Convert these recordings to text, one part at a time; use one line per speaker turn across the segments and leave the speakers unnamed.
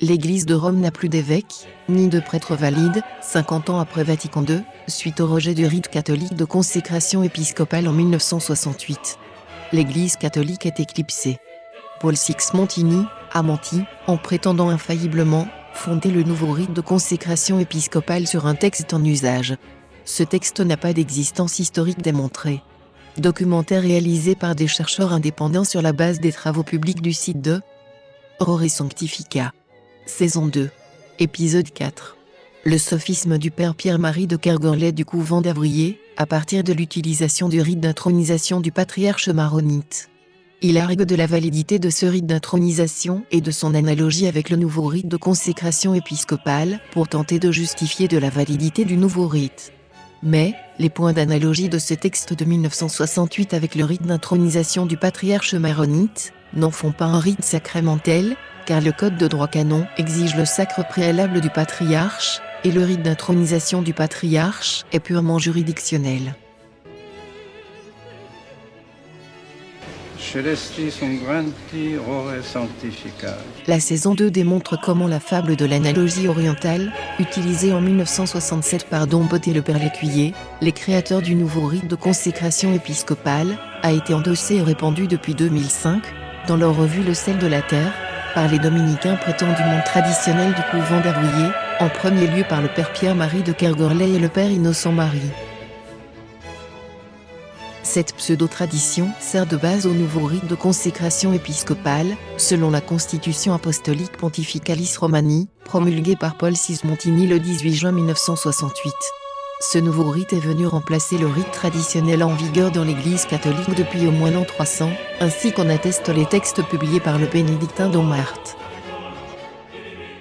L'Église de Rome n'a plus d'évêque, ni de prêtre valide, 50 ans après Vatican II, suite au rejet du rite catholique de consécration épiscopale en 1968. L'Église catholique est éclipsée. Paul Sixmontini a menti, en prétendant infailliblement fonder le nouveau rite de consécration épiscopale sur un texte en usage. Ce texte n'a pas d'existence historique démontrée. Documentaire réalisé par des chercheurs indépendants sur la base des travaux publics du site de Rore Sanctifica. Saison 2. Épisode 4. Le sophisme du père Pierre-Marie de Kergorlet du couvent d'Avrier, à partir de l'utilisation du rite d'intronisation du patriarche maronite. Il argue de la validité de ce rite d'intronisation et de son analogie avec le nouveau rite de consécration épiscopale pour tenter de justifier de la validité du nouveau rite. Mais, les points d'analogie de ce texte de 1968 avec le rite d'intronisation du patriarche maronite n'en font pas un rite sacramentel, car le code de droit canon exige le sacre préalable du patriarche, et le rite d'intronisation du patriarche est purement juridictionnel. La saison 2 démontre comment la fable de l'analogie orientale, utilisée en 1967 par Dombotte et le père Lécuyer, les créateurs du nouveau rite de consécration épiscopale, a été endossée et répandue depuis 2005, dans leur revue Le sel de la terre, par les dominicains prétendument traditionnels du couvent d'Avrier, en premier lieu par le père Pierre-Marie de Kergorlet et le père Innocent-Marie. Cette pseudo-tradition sert de base au nouveau rite de consécration épiscopale, selon la Constitution apostolique Pontificalis Romani, promulguée par Paul Sixmontini le 18 juin 1968. Ce nouveau rite est venu remplacer le rite traditionnel en vigueur dans l'Église catholique depuis au moins l'an 300, ainsi qu'en attestent les textes publiés par le bénédictin Don Marthe.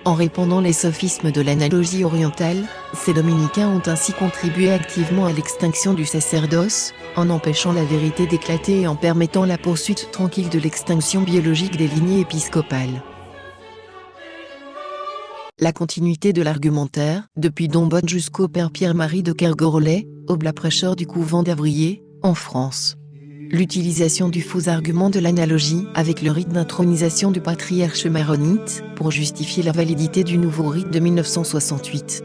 En répandant les sophismes de l'analogie orientale, ces dominicains ont ainsi contribué activement à l'extinction du sacerdoce, en empêchant la vérité d'éclater et en permettant la poursuite tranquille de l'extinction biologique des lignées épiscopales. La continuité de l'argumentaire, depuis Dombotte jusqu'au père Pierre-Marie de Kergorlet, oblat prêcheur du couvent d'Avrier, en France. L'utilisation du faux argument de l'analogie avec le rite d'intronisation du patriarche maronite pour justifier la validité du nouveau rite de 1968.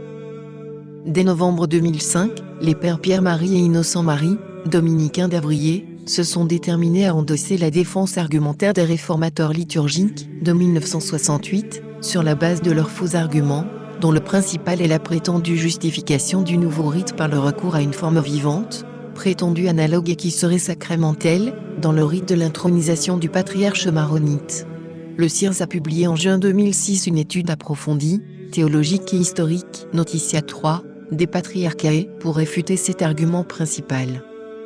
Dès novembre 2005, les pères Pierre-Marie et Innocent-Marie, dominicains d'Avrier, se sont déterminés à endosser la défense argumentaire des réformateurs liturgiques de 1968, sur la base de leurs faux arguments, dont le principal est la prétendue justification du nouveau rite par le recours à une forme vivante, prétendue analogue et qui serait sacramentelle, dans le rite de l'intronisation du patriarche maronite. Le CIRS a publié en juin 2006 une étude approfondie, théologique et historique, Notitia 3, des Patriarchae, pour réfuter cet argument principal.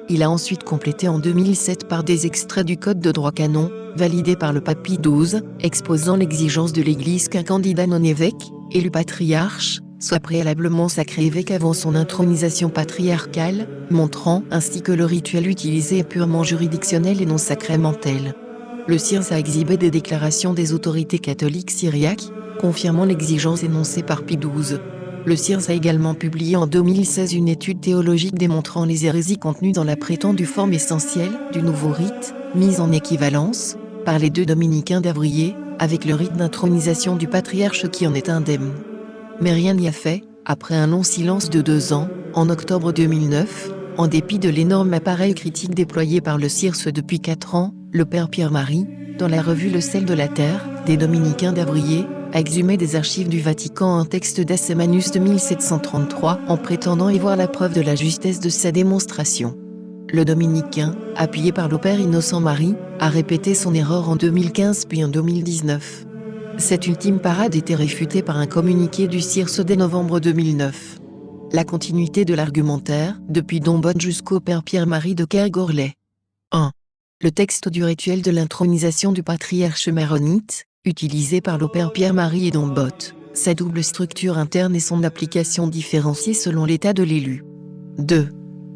Il a ensuite complété en 2007 par des extraits du Code de droit canon, validé par le pape Pie XII, exposant l'exigence de l'Église qu'un candidat non-évêque, élu patriarche, soit préalablement sacré évêque avant son intronisation patriarcale, montrant ainsi que le rituel utilisé est purement juridictionnel et non sacramentel. Le CIRS a exhibé des déclarations des autorités catholiques syriaques, confirmant l'exigence énoncée par Pie XII. Le CIRS a également publié en 2016 une étude théologique démontrant les hérésies contenues dans la prétendue forme essentielle du nouveau rite, mise en équivalence, par les deux dominicains d'Avrier, avec le rite d'intronisation du patriarche qui en est indemne. Mais rien n'y a fait, après un long silence de 2 ans, en octobre 2009, en dépit de l'énorme appareil critique déployé par le CIRS depuis 4 ans, le père Pierre-Marie, dans la revue Le sel de la terre, des dominicains d'Avrier, a exhumé des archives du Vatican un texte d'Assemanus de 1733 en prétendant y voir la preuve de la justesse de sa démonstration. Le dominicain, appuyé par le père Innocent-Marie, a répété son erreur en 2015 puis en 2019. Cette ultime parade était réfutée par un communiqué du CIRS dès novembre 2009. La continuité de l'argumentaire, depuis Dombotte jusqu'au père Pierre-Marie de Kergorlet. 1. Le texte du rituel de l'intronisation du patriarche maronite, utilisé par le père Pierre-Marie et Dombotte, sa double structure interne et son application différenciée selon l'état de l'élu. 2.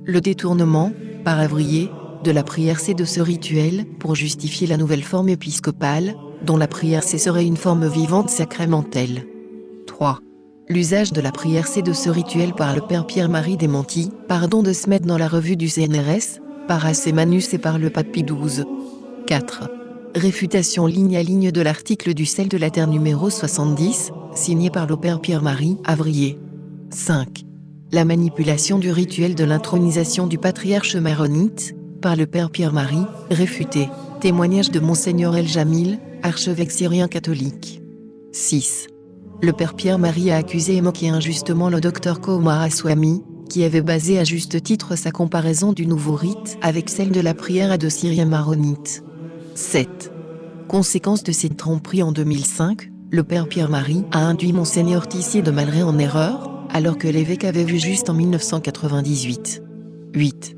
Le détournement, par Avrier, de la prière C de ce rituel pour justifier la nouvelle forme épiscopale, dont la prière C serait une forme vivante sacramentelle. 3. L'usage de la prière C de ce rituel par le père Pierre-Marie démenti, pardon de se mettre dans la revue du CNRS, par Assemanus et par le pape Pie XII. 4. Réfutation ligne à ligne de l'article du sel de la terre numéro 70, signé par le père Pierre-Marie Avrier. 5. La manipulation du rituel de l'intronisation du patriarche maronite, par le père Pierre-Marie, réfuté. Témoignage de Monseigneur El Jamil, archevêque syrien catholique. 6. Le père Pierre-Marie a accusé et moqué injustement le docteur Koumaraswamy, qui avait basé à juste titre sa comparaison du nouveau rite avec celle de la prière à deux Syriens maronites. 7. Conséquence de cette tromperie en 2005, le père Pierre-Marie a induit Monseigneur Tissier de Malray en erreur, alors que l'évêque avait vu juste en 1998. 8.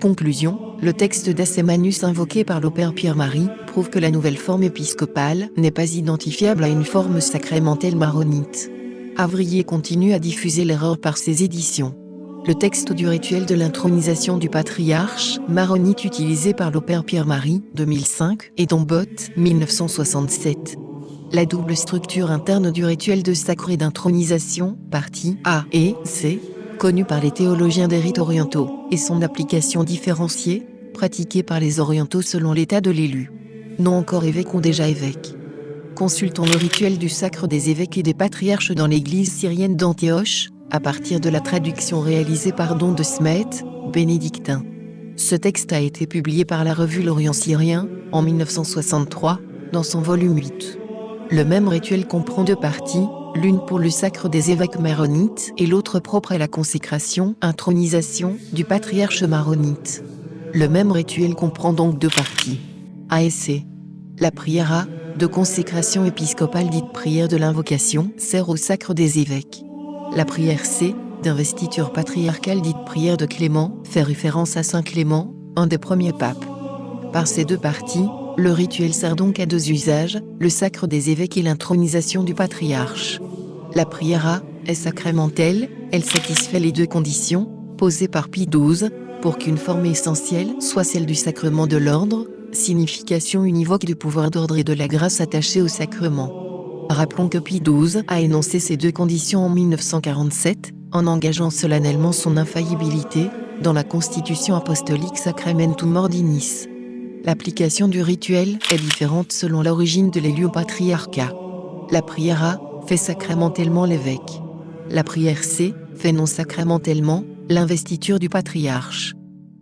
Conclusion, le texte d'Assemanus invoqué par le père Pierre-Marie prouve que la nouvelle forme épiscopale n'est pas identifiable à une forme sacramentelle maronite. Avrier continue à diffuser l'erreur par ses éditions. Le texte du rituel de l'intronisation du patriarche maronite utilisé par le père Pierre-Marie, 2005, et Dombot, 1967. La double structure interne du rituel de sacré d'intronisation, partie A et C, connue par les théologiens des rites orientaux, et son application différenciée, pratiquée par les orientaux selon l'état de l'élu. Non encore évêque ou déjà évêque. Consultons le rituel du sacre des évêques et des patriarches dans l'église syrienne d'Antioche, à partir de la traduction réalisée par Don de Smet, bénédictin. Ce texte a été publié par la revue L'Orient syrien, en 1963, dans son volume 8. Le même rituel comprend deux parties, l'une pour le sacre des évêques maronites et l'autre propre à la consécration, intronisation, du patriarche maronite. Le même rituel comprend donc deux parties. A et C. La prière A, de consécration épiscopale dite prière de l'invocation, sert au sacre des évêques. La prière C, d'investiture patriarcale dite prière de Clément, fait référence à Saint Clément, un des premiers papes. Par ces deux parties, le rituel sert donc à deux usages, le sacre des évêques et l'intronisation du patriarche. La prière A est sacramentelle, elle satisfait les deux conditions, posées par Pie XII, pour qu'une forme essentielle soit celle du sacrement de l'ordre, signification univoque du pouvoir d'ordre et de la grâce attachée au sacrement. Rappelons que Pie XII a énoncé ces deux conditions en 1947, en engageant solennellement son infaillibilité, dans la Constitution apostolique Sacramentum Ordinis. L'application du rituel est différente selon l'origine de l'élu au patriarcat. La prière A fait sacramentellement l'évêque. La prière C fait non sacramentellement l'investiture du patriarche.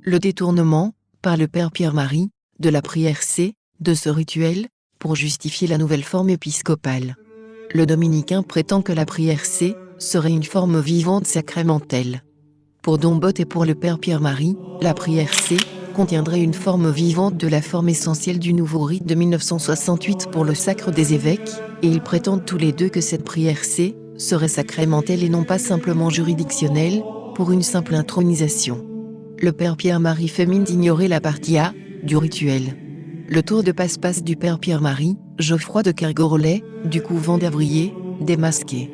Le détournement, par le père Pierre-Marie, de la prière C, de ce rituel, pour justifier la nouvelle forme épiscopale. Le dominicain prétend que la prière C serait une forme vivante sacramentelle. Pour Dombot et pour le père Pierre-Marie, la prière C contiendrait une forme vivante de la forme essentielle du nouveau rite de 1968 pour le sacre des évêques, et ils prétendent tous les deux que cette prière C serait sacramentelle et non pas simplement juridictionnelle, pour une simple intronisation. Le père Pierre-Marie fait mine d'ignorer la partie A du rituel. Le tour de passe-passe du père Pierre-Marie, Geoffroy de Kergorolais, du couvent d'Avrier, démasqué.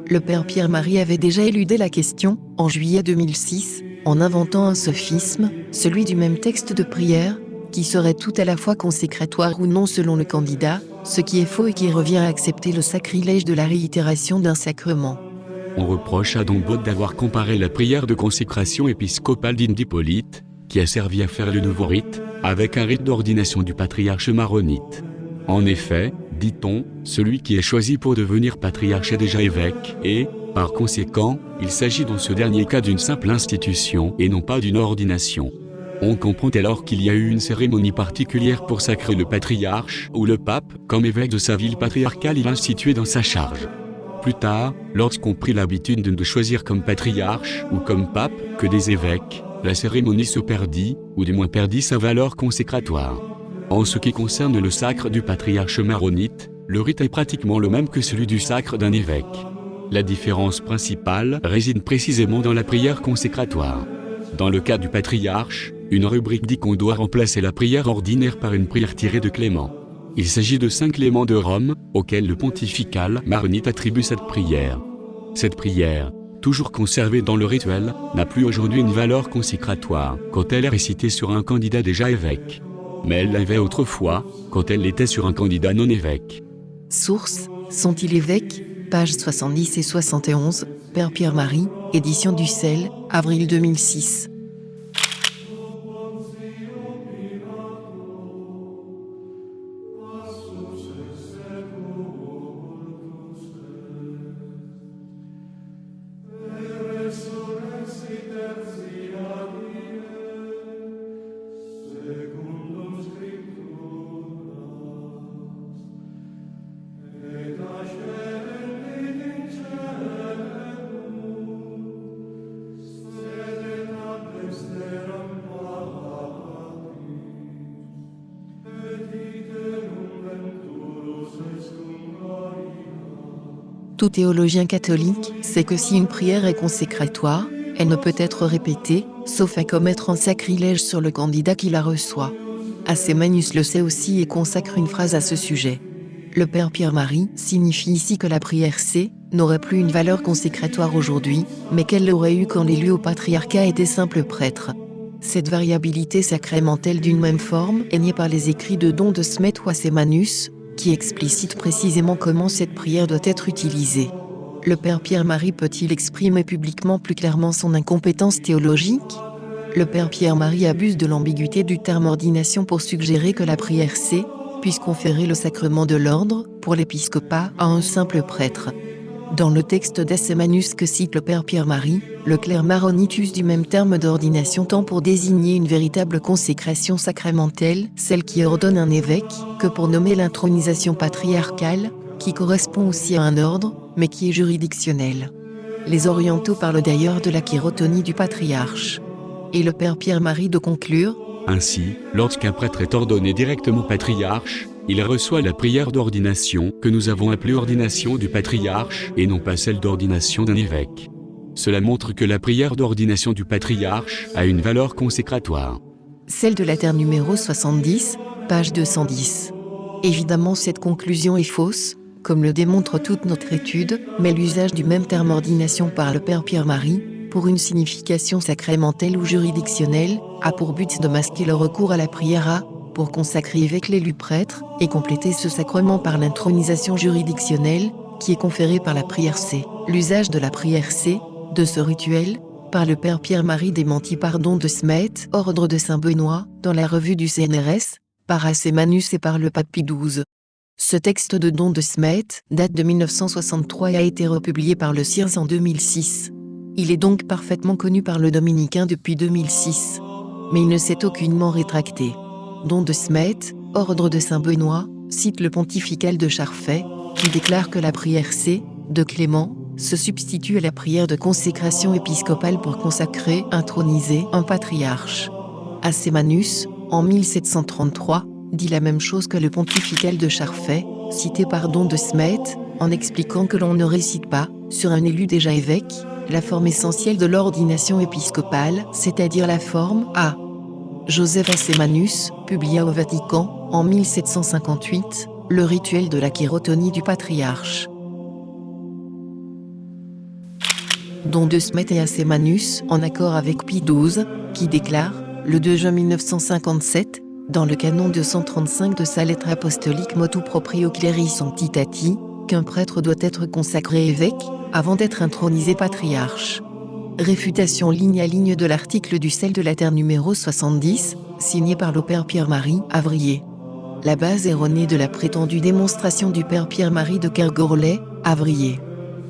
Le père Pierre-Marie avait déjà éludé la question, en juillet 2006, en inventant un sophisme, celui du même texte de prière, qui serait tout à la fois consécratoire ou non selon le candidat, ce qui est faux et qui revient à accepter le sacrilège de la réitération d'un sacrement.
On reproche à Dombot d'avoir comparé la prière de consécration épiscopale d'Hippolyte, qui a servi à faire le nouveau rite, avec un rite d'ordination du patriarche maronite. En effet, dit-on, celui qui est choisi pour devenir patriarche est déjà évêque, et, par conséquent, il s'agit dans ce dernier cas d'une simple institution et non pas d'une ordination. On comprend alors qu'il y a eu une cérémonie particulière pour sacrer le patriarche, ou le pape, comme évêque de sa ville patriarcale il institué dans sa charge. Plus tard, lorsqu'on prit l'habitude de ne choisir comme patriarche ou comme pape que des évêques, la cérémonie se perdit, ou du moins perdit sa valeur consécratoire. En ce qui concerne le sacre du patriarche maronite, le rite est pratiquement le même que celui du sacre d'un évêque. La différence principale réside précisément dans la prière consécratoire. Dans le cas du patriarche, une rubrique dit qu'on doit remplacer la prière ordinaire par une prière tirée de Clément. Il s'agit de Saint Clément de Rome, auquel le pontifical maronite attribue cette prière. Cette prière, toujours conservée dans le rituel, n'a plus aujourd'hui une valeur consécratoire quand elle est récitée sur un candidat déjà évêque. Mais elle l'avait autrefois, quand elle l'était sur un candidat non évêque.
Source, Sont-ils évêques ? Pages 70 et 71, Père Pierre-Marie, édition du Sel, avril 2006. Tout théologien catholique sait que si une prière est consécratoire, elle ne peut être répétée, sauf à commettre un sacrilège sur le candidat qui la reçoit. Assémanus le sait aussi et consacre une phrase à ce sujet. Le Père Pierre-Marie signifie ici que la prière C n'aurait plus une valeur consécratoire aujourd'hui, mais qu'elle l'aurait eu quand l'élu au patriarcat était simple prêtre. Cette variabilité sacramentelle d'une même forme est niée par les écrits de Don de Smet ou Assémanus, qui explicitent précisément comment cette prière doit être utilisée. Le Père Pierre-Marie peut-il exprimer publiquement plus clairement son incompétence théologique ? Le Père Pierre-Marie abuse de l'ambiguïté du terme ordination pour suggérer que la prière C puisse conférer le sacrement de l'ordre, pour l'épiscopat, à un simple prêtre. Dans le texte d'Assémanus que cite le Père Pierre-Marie, le clerc maronite use du même terme d'ordination tant pour désigner une véritable consécration sacramentelle, celle qui ordonne un évêque, que pour nommer l'intronisation patriarcale, qui correspond aussi à un ordre, mais qui est juridictionnelle. Les orientaux parlent d'ailleurs de la chirotonie du patriarche. Et le Père Pierre-Marie de conclure:
Ainsi, lorsqu'un prêtre est ordonné directement patriarche, il reçoit la prière d'ordination que nous avons appelée ordination du patriarche et non pas celle d'ordination d'un évêque. Cela montre que la prière d'ordination du patriarche a une valeur consécratoire.
Celle de la terre numéro 70, page 210. Évidemment, cette conclusion est fausse, comme le démontre toute notre étude, mais l'usage du même terme ordination par le Père Pierre-Marie, pour une signification sacramentelle ou juridictionnelle, a pour but de masquer le recours à la prière A, pour consacrer évêque l'élu prêtre, et compléter ce sacrement par l'intronisation juridictionnelle, qui est conférée par la prière C. L'usage de la prière C, de ce rituel, par le Père Pierre-Marie démenti par Don de Smet, ordre de Saint-Benoît, dans la revue du CNRS, par Assémanus et par le pape Pie XII. Ce texte de Don de Smet date de 1963 et a été republié par le CIRS en 2006. Il est donc parfaitement connu par le dominicain depuis 2006. Mais il ne s'est aucunement rétracté. Don de Smet, ordre de Saint-Benoît, cite le pontifical de Charfait, qui déclare que la prière C, de Clément, se substitue à la prière de consécration épiscopale pour consacrer, introniser un patriarche. Assémanus, en 1733, dit la même chose que le pontifical de Charfait, cité par Don de Smet, en expliquant que l'on ne récite pas, sur un élu déjà évêque, la forme essentielle de l'ordination épiscopale, c'est-à-dire la forme A. Joseph Assémanus publia au Vatican, en 1758, le rituel de la chirotonie du patriarche. Don de Smet et Assémanus, en accord avec Pie XII, qui déclare, le 2 juin 1957, dans le canon 235 de sa lettre apostolique Motu proprio cleri sanctitati, qu'un prêtre doit être consacré évêque, avant d'être intronisé patriarche. Réfutation ligne à ligne de l'article du Sel de la Terre numéro 70, signé par le Père Pierre-Marie, Avrier. La base erronée de la prétendue démonstration du Père Pierre-Marie de Kergorlet, Avrier.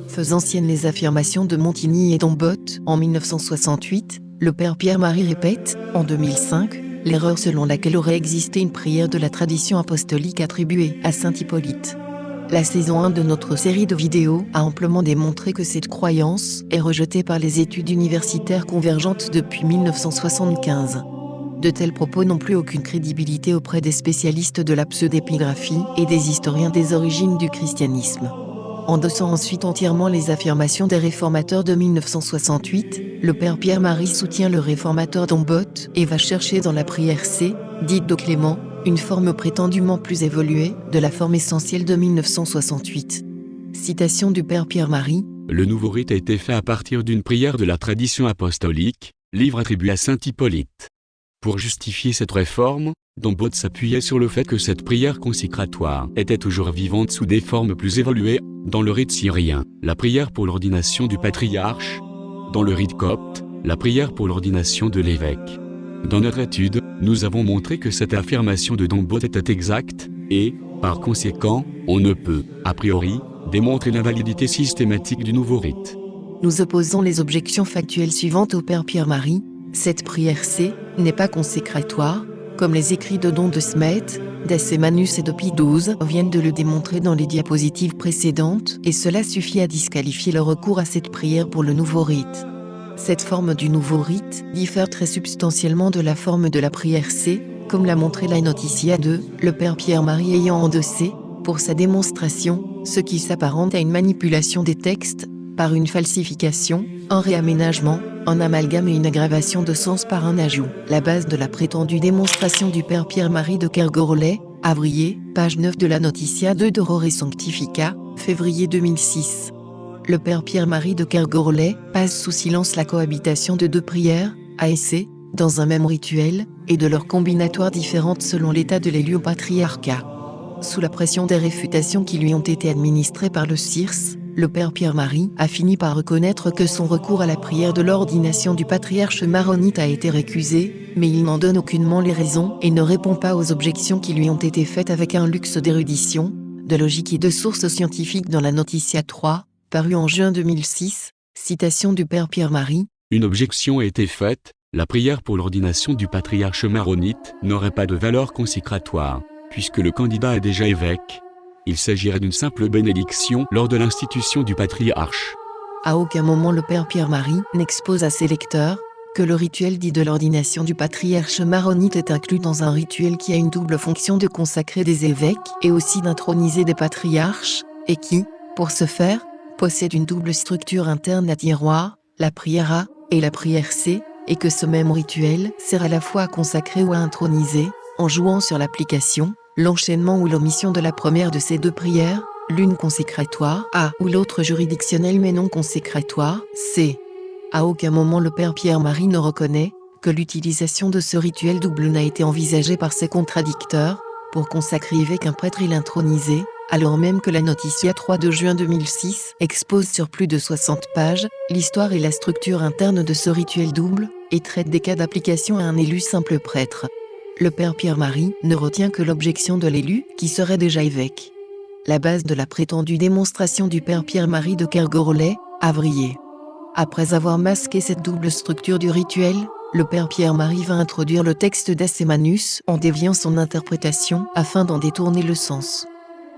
Faisant siennes les affirmations de Montigny et d'Ambotte, en 1968, le Père Pierre-Marie répète, en 2005, l'erreur selon laquelle aurait existé une prière de la tradition apostolique attribuée à saint Hippolyte. La saison 1 de notre série de vidéos a amplement démontré que cette croyance est rejetée par les études universitaires convergentes depuis 1975. De tels propos n'ont plus aucune crédibilité auprès des spécialistes de la pseudépigraphie et des historiens des origines du christianisme. Endossant ensuite entièrement les affirmations des réformateurs de 1968, le Père Pierre-Marie soutient le réformateur d'Ambotte et va chercher dans la prière C, dite de Clément, une forme prétendument plus évoluée de la forme essentielle de 1968. Citation du Père Pierre-Marie.
Le nouveau rite a été fait à partir d'une prière de la tradition apostolique, livre attribué à saint Hippolyte. Pour justifier cette réforme, Dombotte s'appuyait sur le fait que cette prière consécratoire était toujours vivante sous des formes plus évoluées, dans le rite syrien, la prière pour l'ordination du patriarche, dans le rite copte, la prière pour l'ordination de l'évêque. Dans notre étude, nous avons montré que cette affirmation de Dombotte était exacte, et, par conséquent, on ne peut, a priori, démontrer l'invalidité systématique du nouveau rite.
Nous opposons les objections factuelles suivantes au Père Pierre-Marie. Cette prière C n'est pas consécratoire, comme les écrits de Don de Smet, d'Assémanus et de Pie XII viennent de le démontrer dans les diapositives précédentes, et cela suffit à disqualifier le recours à cette prière pour le nouveau rite. Cette forme du nouveau rite diffère très substantiellement de la forme de la prière C, comme l'a montré la Notitia 2, le Père Pierre-Marie ayant endossé, pour sa démonstration, ce qui s'apparente à une manipulation des textes, par une falsification, un réaménagement, un amalgame et une aggravation de sens par un ajout. La base de la prétendue démonstration du père Pierre-Marie de Kergorelais, Avrier, page 9 de la Notitia de Dorore Sanctifica, février 2006. Le père Pierre-Marie de Kergorelais passe sous silence la cohabitation de deux prières, ASC, dans un même rituel, et de leurs combinatoires différentes selon l'état de l'élu au patriarcat. Sous la pression des réfutations qui lui ont été administrées par le CIRS, le père Pierre-Marie a fini par reconnaître que son recours à la prière de l'ordination du patriarche maronite a été récusé, mais il n'en donne aucunement les raisons et ne répond pas aux objections qui lui ont été faites avec un luxe d'érudition, de logique et de sources scientifiques dans la Notitia 3, parue en juin 2006, citation du père Pierre-Marie.
Une objection a été faite, la prière pour l'ordination du patriarche maronite n'aurait pas de valeur consécratoire, puisque le candidat est déjà évêque. Il s'agirait d'une simple bénédiction lors de l'institution du patriarche.
À aucun moment le père Pierre-Marie n'expose à ses lecteurs que le rituel dit de l'ordination du patriarche maronite est inclus dans un rituel qui a une double fonction de consacrer des évêques et aussi d'introniser des patriarches, et qui, pour ce faire, possède une double structure interne à tiroir, la prière A et la prière C, et que ce même rituel sert à la fois à consacrer ou à introniser, en jouant sur l'application, l'enchaînement ou l'omission de la première de ces deux prières, l'une consécratoire A ou l'autre juridictionnelle mais non consécratoire C. À aucun moment le père Pierre-Marie ne reconnaît que l'utilisation de ce rituel double n'a été envisagée par ses contradicteurs pour consacrer évêque un prêtre et l'introniser, alors même que la Notitia 3 de juin 2006 expose sur plus de 60 pages l'histoire et la structure interne de ce rituel double et traite des cas d'application à un élu simple prêtre. Le père Pierre-Marie ne retient que l'objection de l'élu qui serait déjà évêque. La base de la prétendue démonstration du père Pierre-Marie de Kergorelais, Avrier. Après avoir masqué cette double structure du rituel, le père Pierre-Marie va introduire le texte d'Assemanus en déviant son interprétation afin d'en détourner le sens.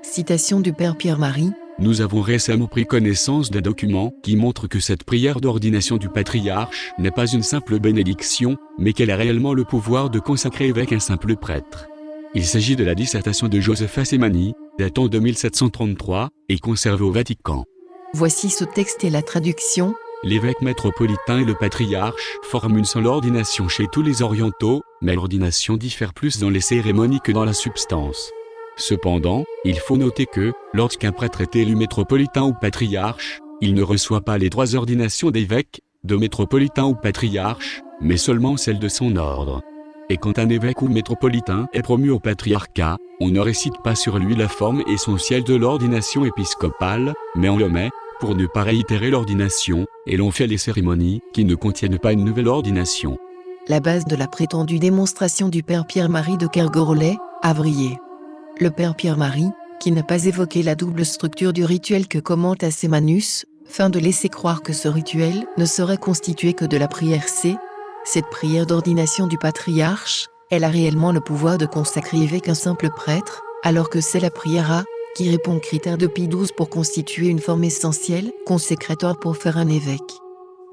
Citation du père Pierre-Marie.
Nous avons récemment pris connaissance d'un document qui montre que cette prière d'ordination du patriarche n'est pas une simple bénédiction, mais qu'elle a réellement le pouvoir de consacrer évêque un simple prêtre. Il s'agit de la dissertation de Joseph Assemani, datant de 1733, et conservée au Vatican.
Voici ce texte et la traduction.
L'évêque métropolitain et le patriarche forment une seule ordination chez tous les orientaux, mais l'ordination diffère plus dans les cérémonies que dans la substance. Cependant, il faut noter que, lorsqu'un prêtre est élu métropolitain ou patriarche, il ne reçoit pas les trois ordinations d'évêque, de métropolitain ou patriarche, mais seulement celles de son ordre. Et quand un évêque ou métropolitain est promu au patriarcat, on ne récite pas sur lui la forme essentielle de l'ordination épiscopale, mais on l'omet, pour ne pas réitérer l'ordination, et l'on fait les cérémonies qui ne contiennent pas une nouvelle ordination.
La base de la prétendue démonstration du père Pierre-Marie de Kergorelais, Avrier. Le père Pierre-Marie, qui n'a pas évoqué la double structure du rituel que commente Assemanus, feint de laisser croire que ce rituel ne serait constitué que de la prière C. Cette prière d'ordination du patriarche, elle a réellement le pouvoir de consacrer évêque un simple prêtre, alors que c'est la prière A, qui répond aux critères de Pie XII pour constituer une forme essentielle, consécratoire pour faire un évêque.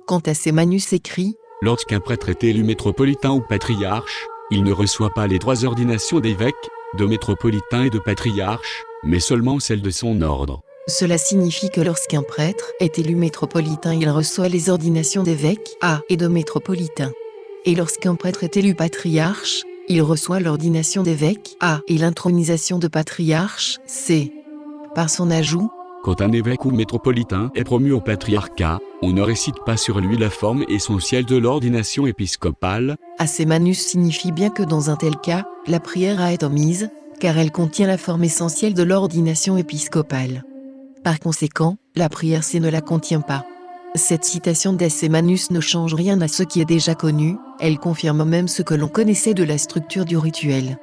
Quant à Assemanus écrit,
lorsqu'un prêtre est élu métropolitain ou patriarche, il ne reçoit pas les trois ordinations d'évêque, de métropolitain et de patriarche, mais seulement celle de son ordre.
Cela signifie que lorsqu'un prêtre est élu métropolitain, il reçoit les ordinations d'évêque A et de métropolitain. Et lorsqu'un prêtre est élu patriarche, il reçoit l'ordination d'évêque A et l'intronisation de patriarche C. Par son ajout,
quand un évêque ou métropolitain est promu au patriarcat, on ne récite pas sur lui la forme essentielle de l'ordination épiscopale.
Assemanus signifie bien que dans un tel cas, la prière A est omise, car elle contient la forme essentielle de l'ordination épiscopale. Par conséquent, la prière C ne la contient pas. Cette citation d'Assemanus ne change rien à ce qui est déjà connu, elle confirme même ce que l'on connaissait de la structure du rituel.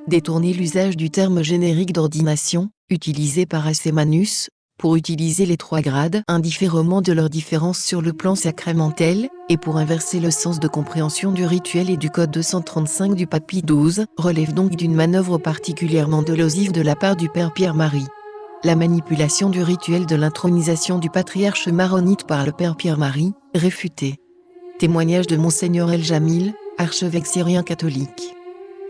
Détourner l'usage du terme générique d'ordination, utilisé par Assemanus, pour utiliser les trois grades indifféremment de leur différence sur le plan sacramentel, et pour inverser le sens de compréhension du rituel et du code 235 du pape Pie XII, relève donc d'une manœuvre particulièrement dolosive de la part du père Pierre-Marie. La manipulation du rituel de l'intronisation du patriarche maronite par le père Pierre-Marie, réfutée. Témoignage de Monseigneur El Jamil, archevêque syrien catholique.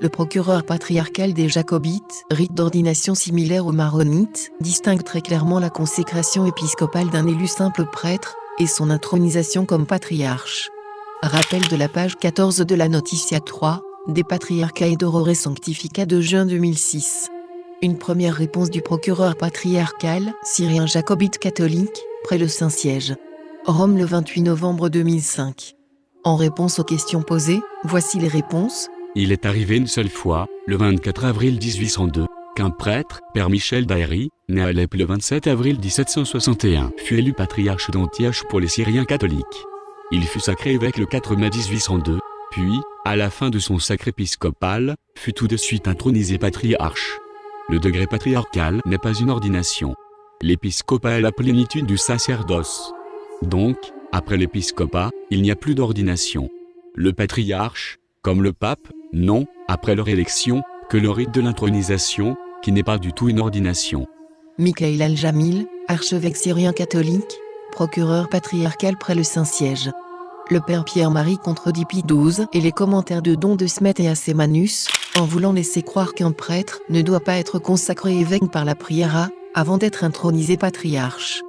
le procureur patriarcal des Jacobites, rite d'ordination similaire aux maronites, distingue très clairement la consécration épiscopale d'un élu simple prêtre, et son intronisation comme patriarche. Rappel de la page 14 de la Notitia 3, des Patriarca et d'Aurore Sanctifica de juin 2006. Une première réponse du procureur patriarcal, syrien jacobite catholique, près le Saint-Siège. Rome le 28 novembre 2005. En réponse aux questions posées, voici les réponses.
Il est arrivé une seule fois, le 24 avril 1802, qu'un prêtre, Père Michel d'Aéry, né à Alep le 27 avril 1761, fut élu patriarche d'Antioche pour les Syriens catholiques. Il fut sacré évêque le 4 mai 1802, puis, à la fin de son sacre épiscopal, fut tout de suite intronisé patriarche. Le degré patriarcal n'est pas une ordination. L'épiscopat est la plénitude du sacerdoce. Donc, après l'épiscopat, il n'y a plus d'ordination. Le patriarche, comme le pape, non, après leur élection, que le rite de l'intronisation, qui n'est pas du tout une ordination.
Michael Al-Jamil, archevêque syrien catholique, procureur patriarcal près le Saint-Siège. Le père Pierre-Marie contredit Pie XII et les commentaires de Don de Smet et Assémanus, en voulant laisser croire qu'un prêtre ne doit pas être consacré évêque par la prière avant d'être intronisé patriarche.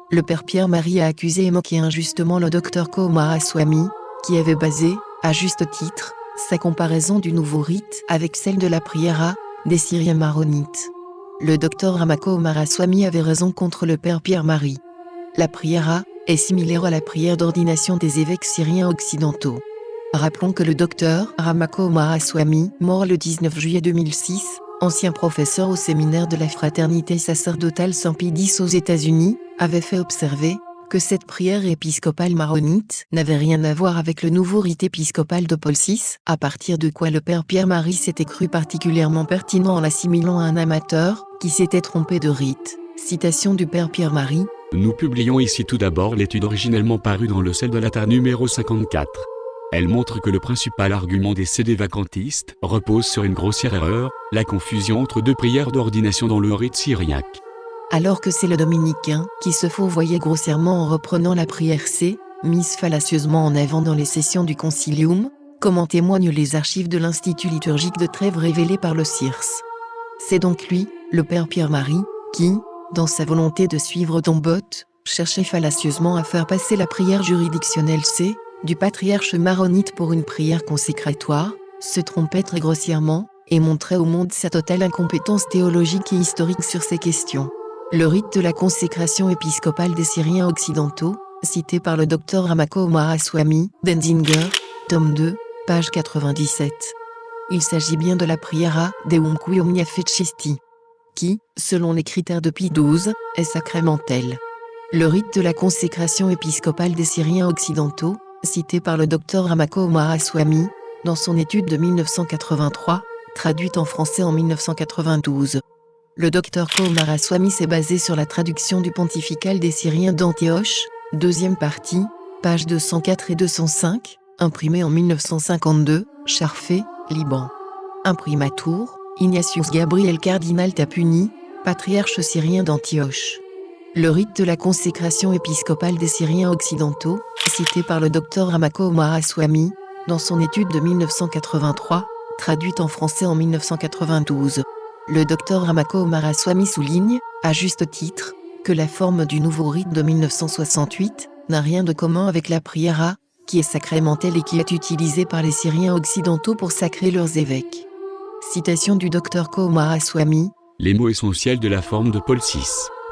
Le père Pierre-Marie a accusé et moqué injustement le docteur Coomaraswamy, qui avait basé, à juste titre, sa comparaison du nouveau rite avec celle de la prière des Syriens maronites. Le docteur Rama Coomaraswamy avait raison contre le père Pierre-Marie. La prière est similaire à la prière d'ordination des évêques syriens occidentaux. Rappelons que le docteur Rama Coomaraswamy, mort le 19 juillet 2006, ancien professeur au séminaire de la fraternité sacerdotale Saint-Pie X aux États-Unis, avait fait observer que cette prière épiscopale maronite n'avait rien à voir avec le nouveau rite épiscopal de Paul VI, à partir de quoi le père Pierre-Marie s'était cru particulièrement pertinent en l'assimilant à un amateur qui s'était trompé de rite. Citation du père Pierre-Marie.
Nous publions ici tout d'abord l'étude originellement parue dans le Cell de la Terre numéro 54. Elle montre que le principal argument des CD vacantistes repose sur une grossière erreur, la confusion entre deux prières d'ordination dans le rite syriaque.
Alors que c'est le dominicain qui se fourvoyait grossièrement en reprenant la prière C, mise fallacieusement en avant dans les sessions du concilium, comme en témoignent les archives de l'Institut liturgique de Trèves révélées par le CIRS. C'est donc lui, le père Pierre-Marie, qui, dans sa volonté de suivre Dombotte, cherchait fallacieusement à faire passer la prière juridictionnelle C, du patriarche maronite pour une prière consécratoire, se trompait très grossièrement, et montrait au monde sa totale incompétence théologique et historique sur ces questions. Le rite de la consécration épiscopale des Syriens occidentaux, cité par le docteur Rama Coomaraswamy, Denzinger, tome 2, page 97. Il s'agit bien de la prière Deum qui omnia fecisti, qui, selon les critères de Pie XII, est sacramentelle. Le rite de la consécration épiscopale des Syriens occidentaux, cité par le docteur Rama Coomaraswamy, dans son étude de 1983, traduite en français en 1992. Le docteur Coomaraswamy s'est basé sur la traduction du pontifical des Syriens d'Antioche, deuxième partie, pages 204 et 205, imprimée en 1952, Charfé, Liban. Imprimatur, Ignatius Gabriel Cardinal Tapuni, patriarche syrien d'Antioche. Le rite de la consécration épiscopale des Syriens occidentaux, cité par le docteur Rama Coomaraswamy, dans son étude de 1983, traduite en français en 1992. Le docteur Rama Coomaraswamy souligne, à juste titre, que la forme du nouveau rite de 1968 n'a rien de commun avec la prière qui est sacramentelle et qui est utilisée par les Syriens occidentaux pour sacrer leurs évêques. Citation du docteur Coomaraswamy.
Les mots essentiels de la forme de Paul VI,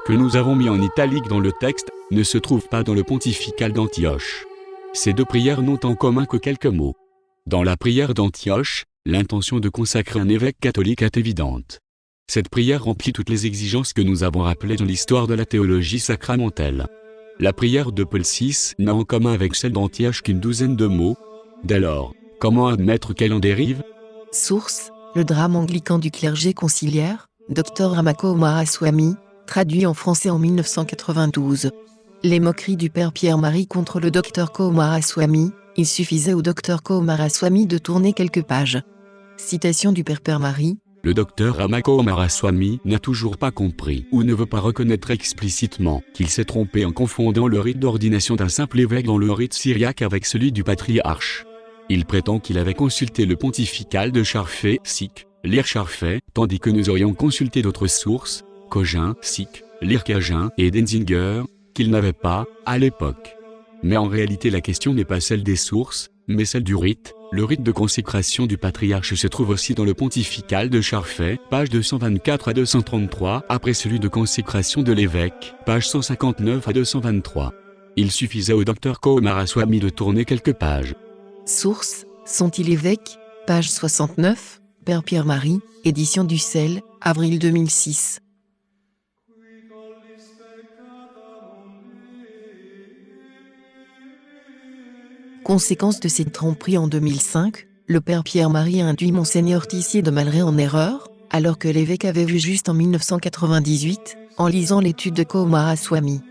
que nous avons mis en italique dans le texte, ne se trouvent pas dans le pontifical d'Antioche. Ces deux prières n'ont en commun que quelques mots. Dans la prière d'Antioche, l'intention de consacrer un évêque catholique est évidente. Cette prière remplit toutes les exigences que nous avons rappelées dans l'histoire de la théologie sacramentelle. La prière de Paul VI n'a en commun avec celle d'Antioche qu'une douzaine de mots. Dès lors, comment admettre qu'elle en dérive ?
Source, le drame anglican du clergé conciliaire, Dr Rama Coomaraswamy, traduit en français en 1992. Les moqueries du père Pierre-Marie contre le docteur Coomaraswamy, il suffisait au docteur Coomaraswamy de tourner quelques pages. Citation du père Pierre-Marie.
Le docteur Rama Coomaraswamy n'a toujours pas compris ou ne veut pas reconnaître explicitement qu'il s'est trompé en confondant le rite d'ordination d'un simple évêque dans le rite syriaque avec celui du patriarche. Il prétend qu'il avait consulté le pontifical de Charfait, Sic, Lire Charfait, tandis que nous aurions consulté d'autres sources, Cogin, Sic, Lire Cagin et Denzinger, qu'il n'avait pas, à l'époque. Mais en réalité la question n'est pas celle des sources, mais celle du rite. Le rite de consécration du patriarche se trouve aussi dans le pontifical de Charfait, pages 224 à 233, après celui de consécration de l'évêque, pages 159 à 223. Il suffisait au docteur Coomaraswamy de tourner quelques pages.
Source, Sont-ils évêques, page 69, Père Pierre-Marie, édition du Sel, avril 2006. Conséquence de cette tromperie en 2005, le Père Pierre-Marie a induit Monseigneur Tissier de Malray en erreur, alors que l'évêque avait vu juste en 1998, en lisant l'étude de Coomaraswamy.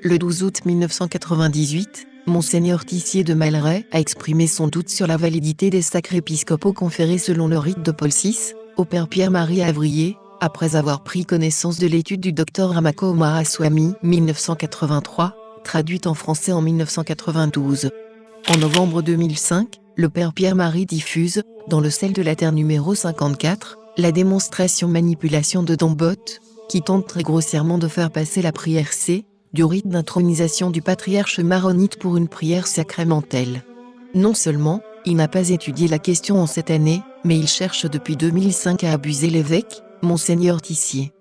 Le 12 août 1998, Monseigneur Tissier de Malray a exprimé son doute sur la validité des sacres épiscopaux conférés selon le rite de Paul VI, au Père Pierre-Marie Avrier, après avoir pris connaissance de l'étude du Dr Rama Coomaraswamy 1983, traduite en français en 1992. En novembre 2005, le Père Pierre-Marie diffuse, dans le Sel de la Terre numéro 54, la démonstration manipulation de Don Bott, qui tente très grossièrement de faire passer la prière C, du rite d'intronisation du patriarche maronite pour une prière sacramentelle. Non seulement, il n'a pas étudié la question en cette année, mais il cherche depuis 2005 à abuser l'évêque, Monseigneur Tissier.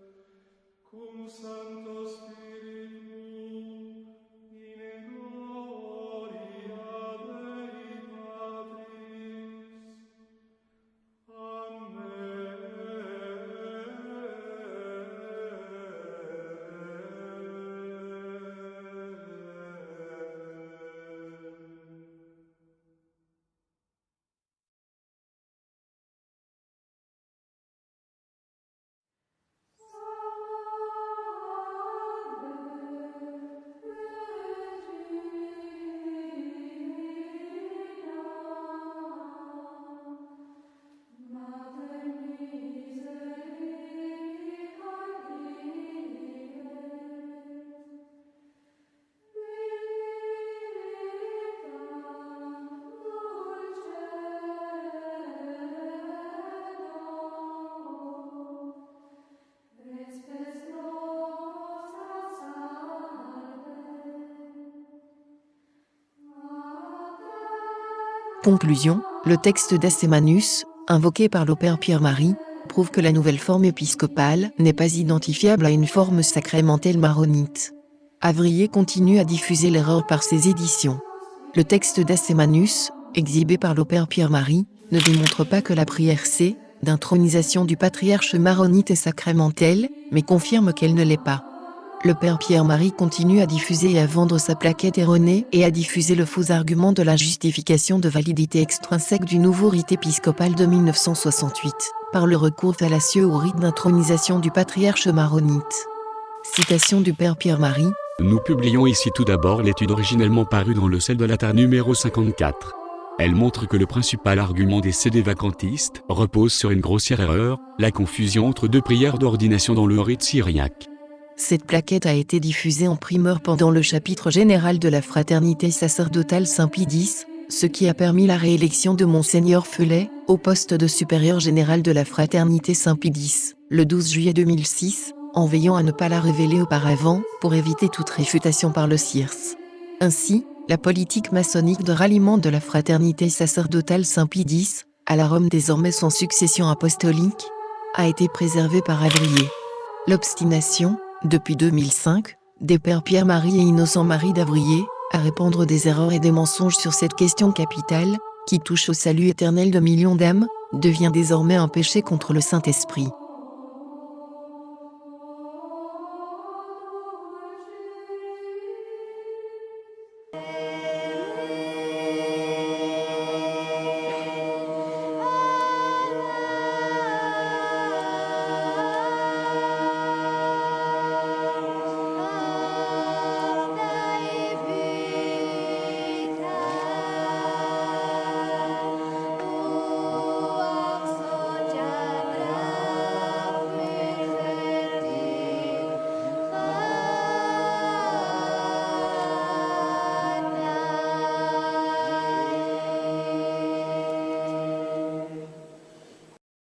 Conclusion, le texte d'Assemanus, invoqué par le Père Pierre-Marie, prouve que la nouvelle forme épiscopale n'est pas identifiable à une forme sacramentelle maronite. Avrier continue à diffuser l'erreur par ses éditions. Le texte d'Assemanus, exhibé par le Père Pierre-Marie, ne démontre pas que la prière C, d'intronisation du patriarche maronite est sacramentelle, mais confirme qu'elle ne l'est pas. Le Père Pierre-Marie continue à diffuser et à vendre sa plaquette erronée et à diffuser le faux argument de la justification de validité extrinsèque du nouveau rite épiscopal de 1968, par le recours fallacieux au rite d'intronisation du patriarche maronite. Citation du Père Pierre-Marie.
Nous publions ici tout d'abord l'étude originellement parue dans le Sel de la Terre numéro 54. Elle montre que le principal argument des CD vacantistes repose sur une grossière erreur, la confusion entre deux prières d'ordination dans le rite syriaque.
Cette plaquette a été diffusée en primeur pendant le chapitre général de la Fraternité sacerdotale Saint-Pie X, ce qui a permis la réélection de Monseigneur Feulet, au poste de supérieur général de la Fraternité Saint-Pie X, le 12 juillet 2006, en veillant à ne pas la révéler auparavant, pour éviter toute réfutation par le CIRS. Ainsi, la politique maçonnique de ralliement de la Fraternité sacerdotale Saint-Pie X, à la Rome désormais sans succession apostolique, a été préservée par Avrier. L'obstination, depuis 2005, des pères Pierre-Marie et Innocent-Marie d'Avrier, à répandre des erreurs et des mensonges sur cette question capitale, qui touche au salut éternel de millions d'âmes, devient désormais un péché contre le Saint-Esprit.